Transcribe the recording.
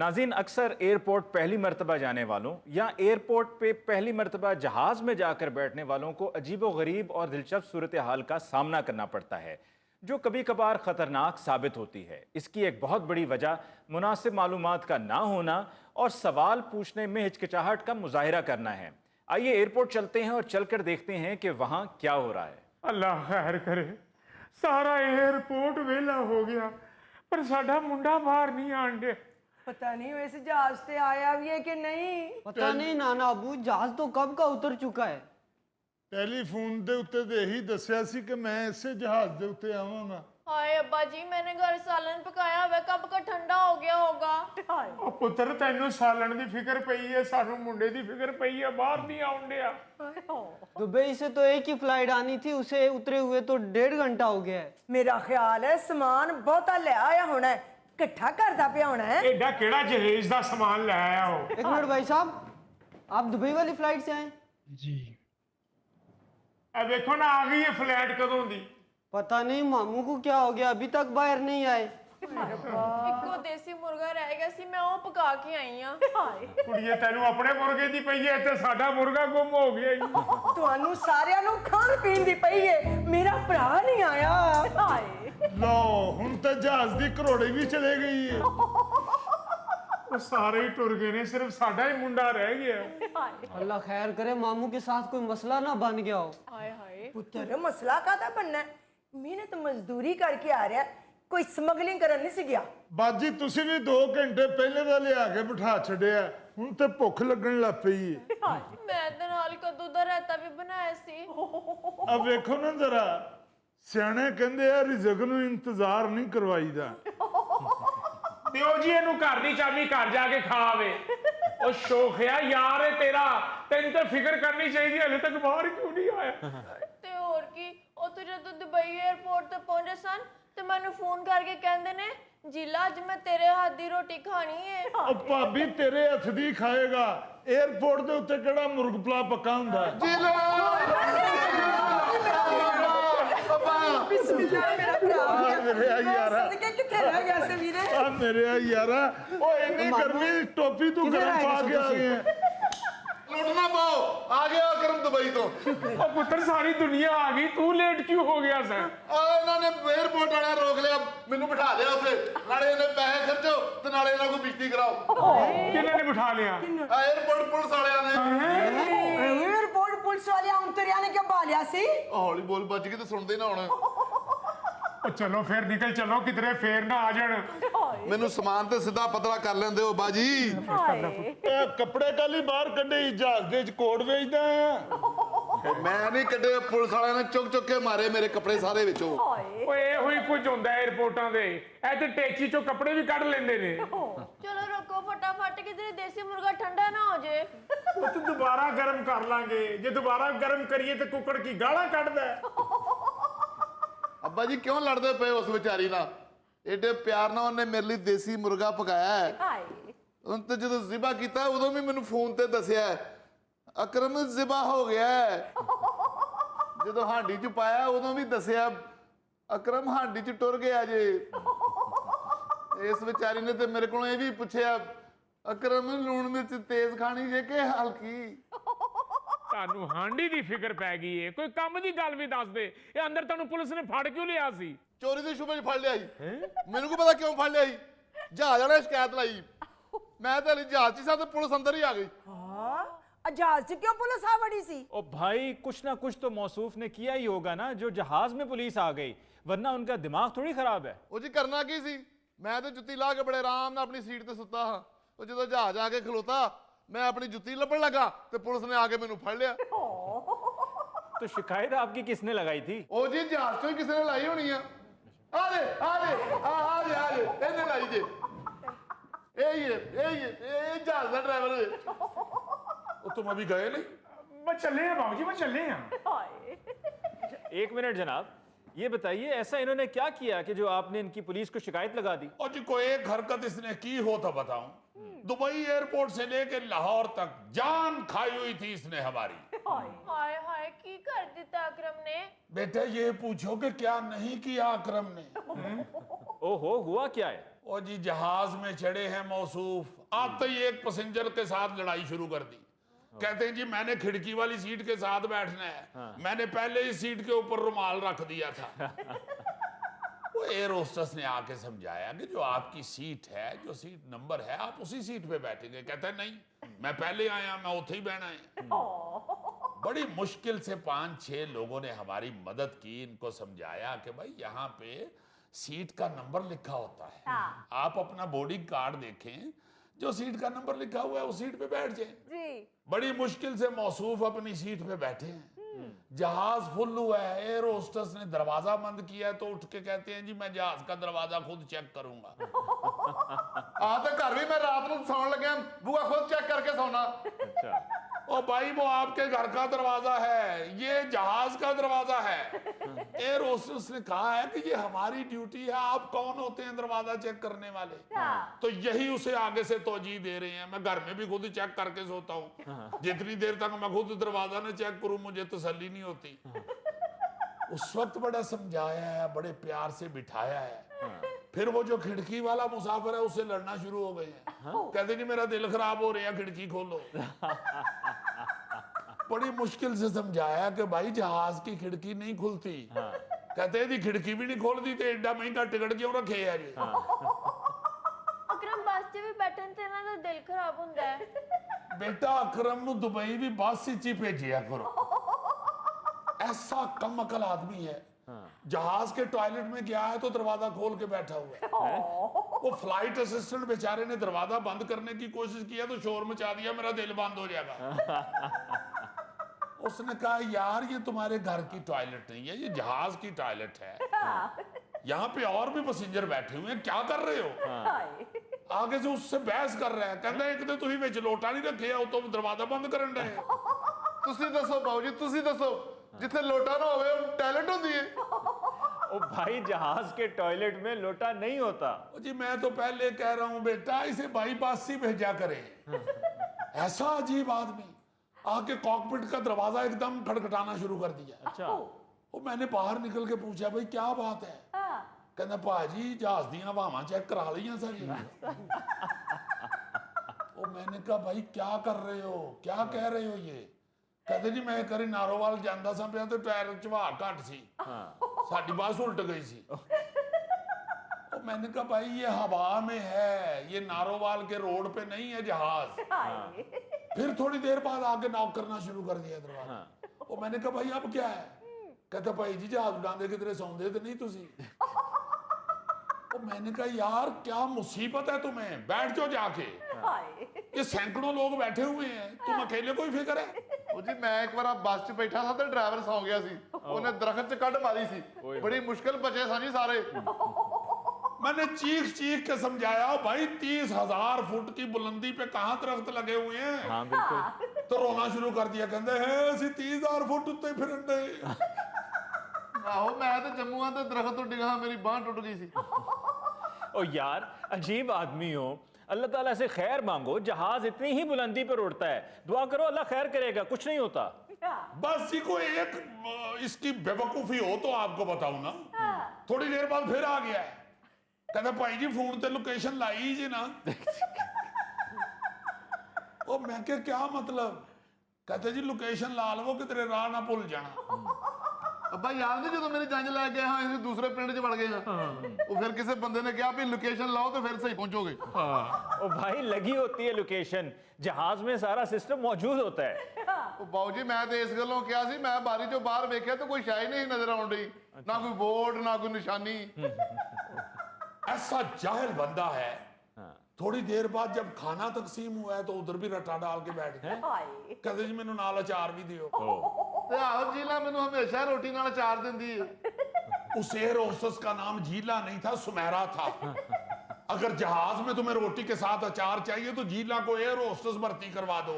नाज़रीन, अक्सर एयरपोर्ट पहली मरतबा जाने वालों या एयरपोर्ट पे पहली मरतबा जहाज़ में जाकर बैठने वालों को अजीबोगरीब और दिलचस्प सूरत हाल का सामना करना पड़ता है, जो कभी कभार ख़तरनाक साबित होती है। इसकी एक बहुत बड़ी वजह मुनासिब मालूमात का ना होना और सवाल पूछने में हिचकिचाहट का मुजाहिरा करना है। आइए एयरपोर्ट चलते हैं और चलकर देखते हैं कि वहाँ क्या हो रहा है। अल्लाह खैर करे, सारा एयरपोर्ट वेला हो गया पर साडा मुंडा बाहर नहीं आन दे। पता नहीं वैसे जहाज से आया भी है कि नहीं। पता नहीं नाना अबू, जहाज तो कब का उतर चुका है। ਟੈਲੀਫੋਨ ਦੇ ਉੱਤੇ ਤੇ ਇਹੀ ਦੱਸਿਆ ਸੀ ਕਿ ਮੈਂ ਇਸੇ ਜਹਾਜ਼ ਦੇ ਉੱਤੇ ਆਵਾਂਗਾ। हाय अब्बा जी, मैंने घर सालन पकाया हुआ, कब का ठंडा हो गया होगा। ਉਹ ਪੁੱਤਰ ਤੈਨੂੰ ਸਾਲਣ ਦੀ ਫਿਕਰ ਪਈ ਹੈ, ਸਾਨੂੰ ਮੁੰਡੇ ਦੀ ਫਿਕਰ ਪਈ ਹੈ, ਬਾਹਰ ਨਹੀਂ ਆਉਣ ਡਿਆ। दुबई से तो एक ही फ्लाइट आनी थी, उसे उतरे हुए तो 1.5 घंटा हो गया है। मेरा ख्याल है सामान बहुता ले आया होना है, इकट्ठा करता पिया होना है। ਐਡਾ ਕਿਹੜਾ ਜਹਾਜ਼ ਦਾ ਸਮਾਨ ਲੈ ਆਇਆ ਹੋ? एक मिनट भाई साहब, आप दुबई वाली फ्लाइट से आए? ਇਹ ਵੇਖੋ ਨਾ, ਆ ਗਈ ਹੈ ਫਲਾਈਟ ਕਦੋਂ ਦੀ। पता नहीं मामू को क्या हो गया, अभी तक बाहर नहीं आए। इको देसी मुर्गा रह गया सी, मैं वो पका के आई हां। ਕੁੜੀਏ ਤੈਨੂੰ ਆਪਣੇ ਮੁਰਗੇ ਦੀ ਪਈ ਹੈ ਤੇ ਸਾਡਾ ਮੁਰਗਾ ਗੁੰਮ ਹੋ ਗਿਆ ਈ। ਤੁਹਾਨੂੰ ਸਾਰਿਆਂ ਨੂੰ ਖਾਣ ਪੀਣ ਦੀ ਪਈ ਹੈ, ਮੇਰਾ ਭਰਾ ਨਹੀਂ ਆਇਆ। ਹਾਏ ਲਓ ਹੁਣ ਤਾਂ ਜਹਾਜ਼ ਦੀ ਘਰੋੜੀ ਵੀ ਚਲੇ ਗਈ ਹੈ। ਉਹ ਸਾਰੇ ਹੀ ਟੁਰ ਗਏ ਨੇ, ਸਿਰਫ ਸਾਡਾ ਹੀ ਮੁੰਡਾ ਰਹਿ ਗਿਆ। अल्लाह खैर करे, मामू के साथ कोई मसला ना बन गया हो। हाय हाय, ਪੁੱਤਰ ਮਸਲਾ ਕਾਹਦਾ ਬਣਨਾ ਹੈ? ਮਿਹਨਤ ਮਜ਼ਦੂਰੀ ਕਰਕੇ ਆ ਰਿਹਾ, ਕੋਈ ਸਮਗਲਿੰਗ ਕਰਨ ਨਹੀਂ ਸੀ ਗਿਆ। ਬਾਜੀ ਤੁਸੀਂ ਵੀ 2 ਘੰਟੇ ਪਹਿਲੇ ਦਾ ਲਿਆ ਕੇ ਬਿਠਾ ਛੱਡਿਆ, ਹੁਣ ਤੇ ਭੁੱਖ ਲੱਗਣ ਲੱਗ ਪਈ ਹੈ। मैं तो नाल कद्दू दा रायता भी बनाया सी। ਆ ਵੇਖੋ ਨਾ ਜ਼ਰਾ, ਸਿਆਣੇ ਕਹਿੰਦੇ ਆ ਰਿਜ਼ਕ ਨੂੰ ਇੰਤਜ਼ਾਰ ਨਹੀਂ ਕਰਵਾਈਦਾ। ਦਿਓ ਜੀ ਇਹਨੂੰ ਘਰ ਦੀ ਚਾਬੀ ਘਰ ਜਾ ਕੇ ਖਾਵੇ। ਉਹ ਸ਼ੋਖਿਆ ਯਾਰ ਹੈ ਤੇਰਾ, ਤੈਨੂੰ ਤਾਂ ਫਿਕਰ ਕਰਨੀ ਚਾਹੀਦੀ, ਹਲੇ ਤੱਕ ਬਾਹਰ ਕਿਉਂ ਨਹੀਂ ਆਇਆ? ਤੇ ਹੋਰ ਕੀ, ਉਹ ਤੇ ਜਦੋਂ ਦੁਬਈ 에ਅਰਪੋਰਟ ਤੇ ਪਹੁੰਚੇ ਸਨ ਤੇ ਮੈਨੂੰ ਫੋਨ ਕਰਕੇ ਕਹਿੰਦੇ ਨੇ, ਜਿਲਾ ਅੱਜ ਮੈਂ ਤੇਰੇ ਹੱਥ ਦੀ ਰੋਟੀ ਖਾਣੀ ਹੈ। ਉਹ ਭਾਬੀ ਤੇਰੇ ਹੱਥ ਦੀ ਖਾਏਗਾ, 에ਅਰਪੋਰਟ ਦੇ ਉੱਤੇ ਕਿਹੜਾ ਮੁਰਗ ਪਲਾ ਪੱਕਾ ਹੁੰਦਾ ਹੈ? ਬਿਸਮਿਲ੍ਲਾ ਮੇਰਾ ਭਰਾ। ਮੇਰੇ ਯਾਰਾ, ਸਦਕੇ ਕਿੱਥੇ ਰਹਿ ਗਿਆ ਸੀ ਵੀਰੇ? ਆ ਮੇਰੇ ਯਾਰਾ, ਉਹ ਇੰਨੀ ਗਰਮੀ ਟੋਪੀ ਤੂੰ ਗਰਮ ਪਾ ਕੇ ਆ ਗਏ। ਲੁੱਟਣਾ ਪਾਓ, ਆ ਗਿਆ ਅਕਰਮ ਦੁਬਈ ਤੋਂ। ਉਹ ਪੁੱਤਰ ਸਾਰੀ ਦੁਨੀਆ ਆ ਗਈ, ਤੂੰ ਲੇਟ ਕਿਉਂ ਹੋ ਗਿਆ ਸਰ? ਆ ਇਹਨਾਂ ਨੇ 에ਅਰਪੋਰਟ ਵਾਲਾ ਰੋਕ ਲਿਆ, ਮੈਨੂੰ ਬਿਠਾ ਲਿਆ ਉੱਥੇ। ਨਾਲੇ ਇਹਨੇ ਪੈਸੇ ਖਰਚੋ ਤੇ ਨਾਲੇ ਇਹਨਾਂ ਕੋਲ ਬਿਜਤੀ ਕਰਾਓ। ਕਿਹਨਾਂ ਨੇ ਬਿਠਾ ਲਿਆ? ਆ 에ਅਰਪੋਰਟ ਪੁਲਿਸ ਵਾਲਿਆਂ ਨੇ। 에ਅਰਪੋਰਟ ਪੁਲਿਸ ਵਾਲਿਆਂ ਉਤਰਿਆ ਨੇ ਕਿਉਂ ਬਾਲਿਆ ਸੀ? ਹੌਲੀ ਬੋਲ, ਵੱਜ ਕੇ ਤੇ ਸੁਣਦੇ ਨਾ ਹੁਣ। ਉਹ ਚਲੋ ਫੇਰ ਨਿਕਲ ਚਲੋ, ਕਿਧਰੇ ਫੇਰ ਨਾ ਆ ਜਾਣ। ਮੈਨੂੰ ਸਮਾਨ ਤੇ ਸਿੱਧਾ ਪਤਲਾ ਕਰ ਲੈਂਦੇ ਹੋ ਬਾਜੀ। ਇਹ ਕੱਪੜੇ ਕਾਲੀ ਬਾਹਰ ਕੱਢੇ, ਜਹਾਜ਼ ਦੇ ਚ ਕੋਟ ਵੇਚਦਾ ਆ। ਮੈਂ ਨਹੀਂ ਕੱਢੇ, ਪੁਲਿਸ ਵਾਲਿਆਂ ਨੇ ਚੁੱਕ ਚੁੱਕ ਕੇ ਮਾਰੇ ਮੇਰੇ ਕੱਪੜੇ ਸਾਰੇ ਵਿੱਚੋਂ। ਓਏ ਇਹੋ ਹੀ ਕੁਝ ਹੁੰਦਾ 에ਅਰਪੋਰਟਾਂ ਦੇ, ਇਹ ਤੇ ਟੈਚੀ ਚੋਂ ਕੱਪੜੇ ਵੀ ਕੱਢ ਲੈਂਦੇ ਨੇ। ਚਲੋ ਰੁਕੋ ਫਟਾਫਟ, ਕਿਧਰੇ ਦੇਸੀ ਮੁਰਗਾ ਠੰਡਾ ਨਾ ਹੋ ਜੇ। ਉਹ ਤੂੰ ਦੁਬਾਰਾ ਗਰਮ ਕਰ ਲਾਂਗੇ, ਜੇ ਦੁਬਾਰਾ ਗਰਮ ਕਰੀਏ ਤੇ ਕੁੱਕੜ ਕੀ ਗਾਲਾਂ ਕੱਢਦਾ ਹੈ। ਅੱਬਾ ਜੀ ਕਿਉਂ ਲੜਦੇ ਪਏ ਉਸ ਵਿਚਾਰੀ ਨਾਲ? ਏਡੇ ਪਿਆਰ ਨਾਲ ਉਹਨੇ ਮੇਰੇ ਲਈ ਦੇਸੀ ਮੁਰਗਾ ਪਕਾਇਆ ਹੈ। ਹੁਣ ਤੇ ਜਦੋਂ ਜ਼ਿਬਾ ਕੀਤਾ ਉਦੋਂ ਵੀ ਮੈਨੂੰ ਫੋਨ ਤੇ ਦੱਸਿਆ ਅਕਰਮ ਜ਼ਿਬਾ ਹੋ ਗਿਆ ਹੈ। ਜਦੋਂ ਹਾਂਡੀ ਚ ਪਾਇਆ ਉਦੋਂ ਵੀ ਦੱਸਿਆ ਅਕਰਮ ਹਾਂਡੀ ਚ ਟੁਰ ਗਿਆ ਜੇ। ਇਸ ਵਿਚਾਰੀ ਨੇ ਤੇ ਮੇਰੇ ਕੋਲੋਂ ਇਹ ਵੀ ਪੁੱਛਿਆ ਅਕਰਮ ਲੂਣ ਮਿਰਚ ਤੇਜ਼ ਖਾਣੀ ਜੇ ਕਿ ਹਲਕੀ? ਤੁਹਾਨੂੰ ਹਾਂਡੀ ਦੀ ਫਿਕਰ ਪੈ ਗਈ ਏ, ਕੋਈ ਕੰਮ ਦੀ ਗੱਲ ਵੀ ਦੱਸ ਦੇ। ਇਹ ਅੰਦਰ ਤੁਹਾਨੂੰ ਪੁਲਿਸ ਨੇ ਫੜ ਕਿਉਂ ਲਿਆ ਸੀ? ਚੋਰੀ ਦੇ ਸ਼ੁਬੇ 'ਚ ਫੜ ਲਿਆ ਸੀ। ਮੈਨੂੰ ਕੀ ਪਤਾ ਕਿਉਂ ਫੜ ਲਿਆ ਸੀ? ਜਹਾਜ਼ ਵਾਲੇ ਸ਼ਿਕਾਇਤ ਲਾਈ, ਮੈਂ ਤਾਂ ਹਲੇ ਜਹਾਜ਼ 'ਚ ਸਾਂ ਤੇ ਪੁਲਿਸ ਅੰਦਰ ਹੀ ਆ ਗਈ। हाँ, जहाज से क्यों पुलिस आ बड़ी सी? ओ भाई, कुछ ना कुछ तो मौसूफ ने किया ही होगा ना, जो जहाज में पुलिस आ गई, वरना उनका दिमाग थोड़ी खराब है। ਉਹ ਜੀ ਕਰਨਾ ਕੀ ਸੀ? ਮੈਂ ਤੇ ਜੁੱਤੀ ਲਾ ਕੇ ਬੜੇ ਆਰਾਮ ਨਾਲ ਆਪਣੀ ਸੀਟ ਤੇ ਸੁੱਤਾ ਹਾਂ। ਉਹ ਜਦੋਂ ਜਹਾਜ਼ ਆ ਕੇ ਖਲੋਤਾ, ਮੈਂ ਆਪਣੀ ਜੁੱਤੀ ਲੱਭਣ ਲੱਗਾ ਤੇ ਪੁਲਿਸ ਨੇ ਆ ਕੇ ਮੈਨੂੰ ਫੜ ਲਿਆ। तो शिकायत आपकी किसने लगाई थी? ਉਹ ਜੀ ਜਹਾਜ਼ 'ਚੋਂ ਹੀ ਕਿਸੇ ਨੇ ਲਾਈ ਹੋਣੀ ਆ। ਆ ਜੇ ਇਹਨੇ ਲਾਈ ਜੇ। ਇਹ ਜਹਾਜ਼ ਦਾ ਡਰਾਈਵਰ ਹੈ। ਉਹ ਤੁਮ ਅਭੀ ਗਏ ਨਹੀਂ? मैं चले हैं बाबूजी, मैं चले हैं। एक मिनट जनाब, ये बताइए ऐसा इन्होंने क्या किया कि जो आपने इनकी पुलिस को शिकायत लगा दी? और जी कोई एक हरकत इसने की हो तो बताऊं। दुबई एयरपोर्ट से लेकर लाहौर तक जान खाई हुई थी इसने हमारी। हाय हाय, की कर दिता अकरम ने? बेटे ये पूछो कि क्या नहीं किया अकरम ने। ओहो, हुआ क्या है? ओ जी जहाज में चढ़े हैं मौसूफ, आते ही एक पैसेंजर के साथ लड़ाई शुरू कर दी। कहते हैं जी मैंने खिड़की वाली सीट के साथ बैठना है, मैंने पहले ही सीट के ऊपर रुमाल रख दिया था। वो एयर होस्टेस ने आके समझाया कि जो आपकी सीट है, जो सीट नंबर है, आप उसी सीट पे बैठेंगे। कहते हैं नहीं, मैं पहले आया, मैं उथे ही बहना है। बड़ी मुश्किल से 5-6 लोगों ने हमारी मदद की, इनको समझाया कि भाई यहाँ पे सीट का नंबर लिखा होता है, आप अपना बोर्डिंग कार्ड देखें, जो सीट का नंबर लिखा हुआ है उस सीट पे बैठ जाएं। जी बड़ी मुश्किल से मौसूफ अपनी सीट पे बैठे हैं, जहाज फुल हुआ है, एयर होस्टेस ने दरवाजा बंद किया है, तो उठ के कहते हैं जी मैं जहाज का दरवाजा खुद चेक करूंगा। तो घर भी मैं रात को सौन लगे बुआ खुद चेक करके सोना। अच्छा, ओ भाई वो आपके घर का दरवाजा है, ये जहाज का दरवाजा है। एयर होस्टेस ने कहा है कि ये हमारी ड्यूटी है, आप कौन होते हैं दरवाजा चेक करने वाले? तो यही उसे आगे से तोजी दे रहे हैं। मैं घर में भी खुद चेक करके सोता हूँ, जितनी देर तक मैं खुद दरवाजा न चेक करूं मुझे तसल्ली नहीं होती। उस वक्त बड़ा समझाया है, बड़े प्यार से बिठाया है। फिर वो जो खिड़की वाला मुसाफिर है उससे लड़ना शुरू हो गए हैं। कहते जी मेरा दिल खराब हो रहा है, खिड़की खोलो। बड़ी मुश्किल से समझाया कि भाई जहाज की खिड़की नहीं खुलती। कहते जी खिड़की भी नहीं खोल दी तो एडा महंगा टिकट क्यों रखे है जी? अकरम बस 'ਚ ਵੀ ਬੈਠਣ ਤੇ ਇਹਨਾਂ ਦਾ ਦਿਲ ਖਰਾਬ ਹੁੰਦਾ ਹੈ। बेटा अकरम ਨੂੰ दुबई भी बस ही भेजिया करो, ऐसा कम अकल आदमी है। जहाज के टॉयलेट में गया है तो दरवाजा खोल के बैठा हुआ है। वो फ्लाइट असिस्टेंट बेचारे ने दरवाजा बंद करने की कोशिश किया तो शोर मचा दिया, मेरा दिल बंद हो जाएगा। उसने कहा यार ये तुम्हारे घर की टॉयलेट नहीं है, ये जहाज की टॉयलेट है, यहाँ पे और भी पैसेंजर बैठे हुए हैं, क्या कर रहे हो? आगे से उससे बहस कर रहे हैं। कहते एक तो तुम विच लोटा नहीं रखे हो, तुम दरवाजा बंद करन रहे। ਤੁਸੀਂ ਦੱਸੋ ਬਾਊ ਜੀ, ਤੁਸੀਂ ਦੱਸੋ जिथे लोटा ना होवे टॉयलेट होती है। ओ भाई जहाज के टॉयलेट में लोटा नहीं होता। जी मैं तो पहले कह रहा हूं बेटा इसे बाईपास ही भेजा करे। ऐसा अजीब आदमी आके कॉकपिट का दरवाजा एकदम खटखटाना शुरू कर दिया। अच्छा, वो मैंने बाहर निकल के पूछा भाई क्या बात है? कहना भाजी जहाज दियां हवावां चेक करा लियां सारी। वो मैंने कहा भाई क्या कर रहे हो, क्या कह रहे हो ये? कहते जी मैं करी नारोवाल जांदा सा पिया तो टायर च हवा घट सी, साडी बस उल्ट गई सी। तो मैंने कहा भाई ये हवा में है, ये नारोवाल के रोड पे नहीं है जहाज। फिर थोड़ी देर बाद आके नॉक करना शुरू कर दिया दरवाजा। वो मैंने कहा भाई अब क्या है? कहता भाई जी जहाज उड़ाते कितने सौंदे तो नहीं तुसी। तो मैंने कहा यार क्या मुसीबत है तुम्हें, बैठ जाओ जाके, ये सैकड़ों लोग बैठे हुए हैं, तुम अकेले कोई फिक्र है? ਉਹ ਜੀ ਮੈਂ ਇੱਕ ਵਾਰ ਬੱਸ 'ਚ ਬੈਠਾ ਸਾਂ ਤੇ ਡਰਾਈਵਰ ਸੌਂ ਗਿਆ ਸੀ, ਉਹਨੇ ਦਰਖਤ 'ਚ ਕੱਢ ਮਾਰੀ ਸੀ, ਬੜੀ ਮੁਸ਼ਕਲ ਬਚੇ ਸਾਂ ਜੀ ਸਾਰੇ। मैंने चीख चीख के समझाया भाई 30,000 फुट की बुलंदी पे कहां दरख्त लगे हुए हैं। हाँ बिल्कुल। तो रोना शुरू कर दिया, कहते हैं ਅਸੀਂ 30,000 फुट उत्ते फिरन दे। ਆਹੋ ਮੈਂ ਤੇ ਜੰਮੂਆਂ ਤੇ ਦਰਖਤ ਤੋਂ ਡਿੱਗਾ, ਮੇਰੀ ਬਾਂਹ ਟੁੱਟ ਗਈ ਸੀ। ओ यार अजीब आदमी हो, अल्लाह ताला से खैर मांगो, जहाज इतनी ही बुलंदी पर उड़ता है, दुआ करो अल्लाह खैर करेगा, कुछ नहीं होता। बस जी कोई एक इसकी बेवकूफी हो तो आपको बताऊं ना। थोड़ी देर बाद फिर आ गया है, कहता भाई जी फोन ते लोकेशन लाई जी ना। ओ मैं क्या मतलब? कहते जी लोकेशन ला लवो कि तेरे राह ना भुल जाना। ਅੱਬਾ ਯਾਦ ਨਹੀਂ ਜਦੋਂ ਮੇਰੀ ਜੰਜ ਲੈ ਕੇ ਹਾਂ ਅਸੀਂ ਦੂਸਰੇ ਪਿੰਡ 'ਚ ਵੜ ਗਏ ਹਾਂ, ਉਹ ਫਿਰ ਕਿਸੇ ਬੰਦੇ ਨੇ ਕਿਹਾ ਵੀ ਲੋਕੇਸ਼ਨ ਲਾਓ ਤੇ ਫਿਰ ਸਹੀ ਪਹੁੰਚੋਗੇ। ओ भाई लगी होती है लोकेशन, जहाज में सारा सिस्टम मौजूद होता है। ਉਹ ਬਾਊ ਜੀ ਮੈਂ ਤੇ ਇਸ ਗੱਲੋਂ ਕਿਹਾ ਸੀ, ਮੈਂ ਬਾਰੀ 'ਚੋਂ ਬਾਹਰ ਵੇਖਿਆ ਤਾਂ ਕੋਈ ਸ਼ਾਈ ਨਹੀਂ ਨਜ਼ਰ ਆਉਣ ਡਈ, ਨਾ ਕੋਈ ਬੋਰਡ ਨਾ ਕੋਈ ਨਿਸ਼ਾਨੀ। ऐसा जाहिल बंदा है। थोड़ी देर बाद जब खाना तकसीम हुआ है तो उधर भी रटा डाल के बैठ गए। कहते जी मैनू नाल अचार भी दियो। ਤੇ ਆਹੋ ਜੀਲਾ ਮੈਨੂੰ ਹਮੇਸ਼ਾ ਰੋਟੀ ਨਾਲ ਅਚਾਰ ਦਿੰਦੀ ਹੈ। उस एयर होस्टेस का नाम जीला नहीं था, सुमेरा था। अगर जहाज में तुम्हें रोटी के साथ अचार चाहिए तो जीला को एयर होस्टेस भर्ती करवा दो।